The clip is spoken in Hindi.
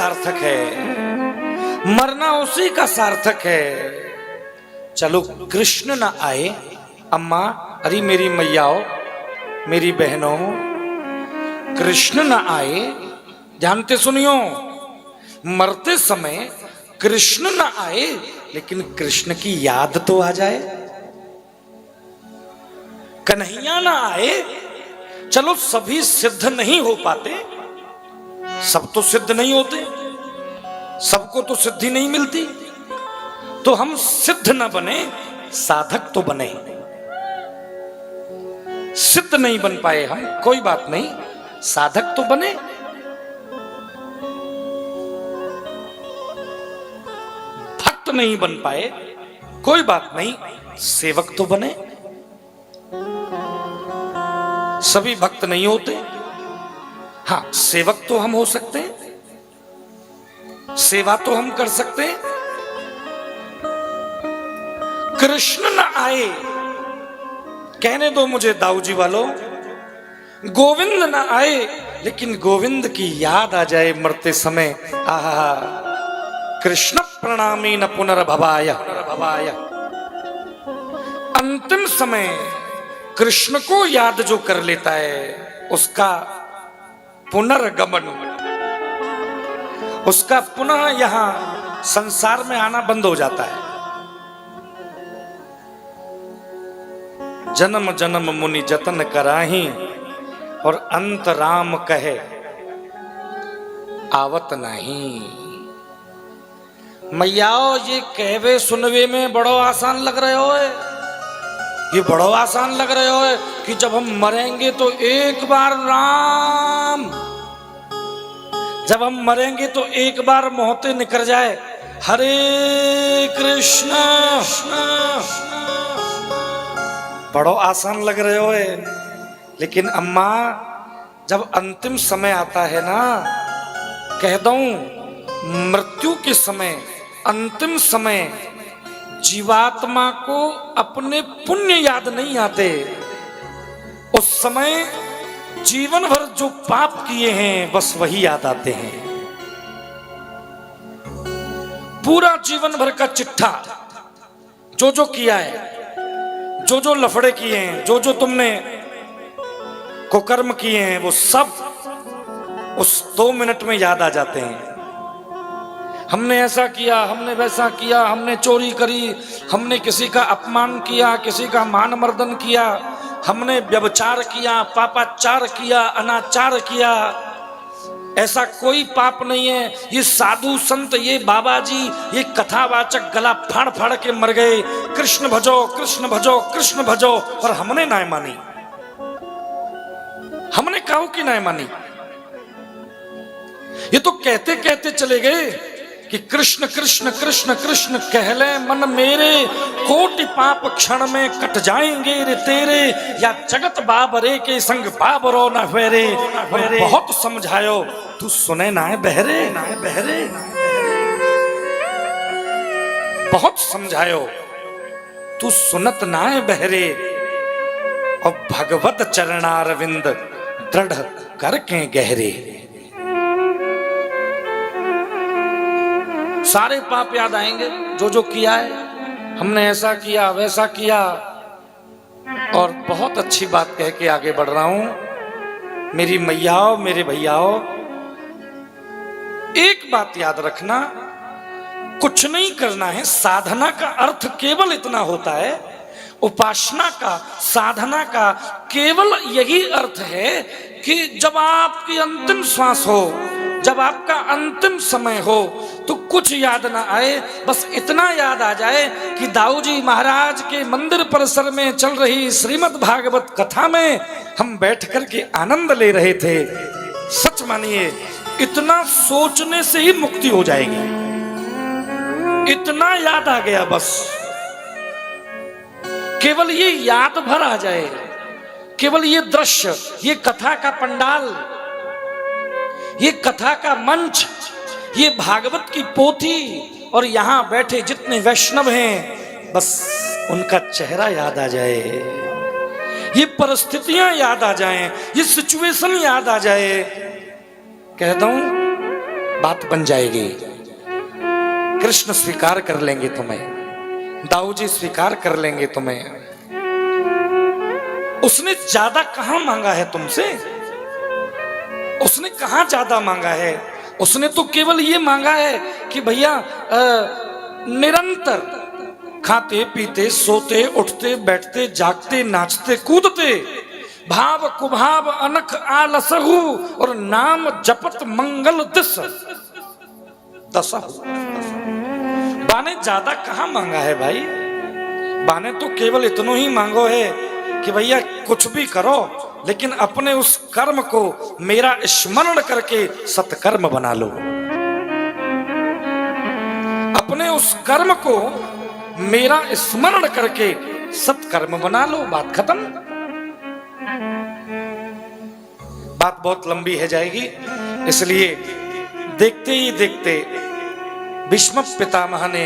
सार्थक है, मरना उसी का सार्थक है। चलो कृष्ण न आए, अम्मा, अरे मेरी मैयाओ, मेरी बहनों, कृष्ण न आए, ध्यान से सुनियो, मरते समय कृष्ण न आए लेकिन कृष्ण की याद तो आ जाए। कन्हैया ना आए, चलो सभी सिद्ध नहीं हो पाते, सब तो सिद्ध नहीं होते, सबको तो सिद्धि नहीं मिलती, तो हम सिद्ध न बने, साधक तो बने। सिद्ध नहीं बन पाए हम, कोई बात नहीं, साधक तो बने। भक्त नहीं बन पाए, कोई बात नहीं, सेवक तो बने। सभी भक्त नहीं होते, हाँ सेवक तो हम हो सकते हैं, सेवा तो हम कर सकते हैं। कृष्ण न आए, कहने दो मुझे दाऊजी वालों, गोविंद न आए लेकिन गोविंद की याद आ जाए मरते समय। आहा, कृष्ण प्रणामी न पुनर्भवाय, अंतिम समय कृष्ण को याद जो कर लेता है उसका पुनर्गमन, उसका पुनः यहां संसार में आना बंद हो जाता है। जन्म जन्म मुनि जतन कराही और अंत राम कहे आवत नहीं। मैयाओ, ये कहवे सुनवे में बड़ो आसान लग रहे हो, ये बड़ो आसान लग रहे हो कि जब हम मरेंगे तो एक बार राम, जब हम मरेंगे तो एक बार मोहते निकल जाए हरे कृष्ण, बड़ो आसान लग रहे हो। लेकिन अम्मा, जब अंतिम समय आता है ना, कह दूं मृत्यु के समय, अंतिम समय जीवात्मा को अपने पुण्य याद नहीं आते। उस समय जीवन भर जो पाप किए हैं बस वही याद आते हैं। पूरा जीवन भर का चिट्ठा, जो जो किया है, जो जो लफड़े किए हैं, जो जो तुमने कुकर्म किए हैं, वो सब उस 2 मिनट में याद आ जाते हैं। हमने ऐसा किया, हमने वैसा किया, हमने चोरी करी, हमने किसी का अपमान किया, किसी का मान मर्दन किया, हमने व्यभिचार किया, पापाचार किया, अनाचार किया। ऐसा कोई पाप नहीं है। ये साधु संत, ये बाबा जी, ये कथावाचक गला फाड़ फाड़ के मर गए, कृष्ण भजो कृष्ण भजो कृष्ण भजो, और हमने ना मानी, हमने काहू की ना मानी। ये तो कहते कहते चले गए कि कृष्ण कृष्ण कृष्ण कृष्ण कहले मन मेरे, कोटि पाप क्षण में कट जाएंगे रे तेरे, या जगत बाबरे के संग बाबरो न फेरे। बहुत समझायो तू सुने ना है बहरे, ना है बहरे, बहुत समझायो तू सुनत ना है बहरे, और भगवत चरणारविंद दृढ़ करके गहरे। सारे पाप याद आएंगे जो जो किया है, हमने ऐसा किया वैसा किया। और बहुत अच्छी बात कह के आगे बढ़ रहा हूं, मेरी मैयाओ, मेरे भैयाओ, एक बात याद रखना, कुछ नहीं करना है। साधना का अर्थ केवल इतना होता है, उपासना का, साधना का केवल यही अर्थ है कि जब आपकी अंतिम श्वास हो, जब आपका अंतिम समय हो, तो कुछ याद ना आए, बस इतना याद आ जाए कि दाऊजी महाराज के मंदिर परिसर में चल रही श्रीमद् भागवत कथा में हम बैठ कर के आनंद ले रहे थे। सच मानिए, इतना सोचने से ही मुक्ति हो जाएगी। इतना याद आ गया, बस केवल ये याद भर आ जाए, केवल ये दृश्य, ये कथा का पंडाल, ये कथा का मंच, ये भागवत की पोथी, और यहां बैठे जितने वैष्णव हैं, बस उनका चेहरा याद आ जाए, ये परिस्थितियां याद आ जाएं, ये सिचुएशन याद आ जाए। कह दूं बात बन जाएगी। कृष्ण स्वीकार कर लेंगे तुम्हें, दाऊ जी स्वीकार कर लेंगे तुम्हें। उसने ज्यादा कहां मांगा है तुमसे? उसने कहां ज्यादा मांगा है? उसने तो केवल ये मांगा है कि भैया निरंतर खाते पीते सोते उठते बैठते जागते नाचते कूदते भाव कुभाव अनख आलसहु और नाम जपत मंगल दिस दसहु। बाने ज्यादा कहां मांगा है भाई? बाने तो केवल इतना ही मांगो है कि भैया कुछ भी करो लेकिन अपने उस कर्म को मेरा स्मरण करके सत्कर्म बना लो। अपने उस कर्म को मेरा स्मरण करके सत्कर्म बना लो। बात खत्म। बात बहुत लंबी है जाएगी, इसलिए देखते ही देखते भीष्म पितामह ने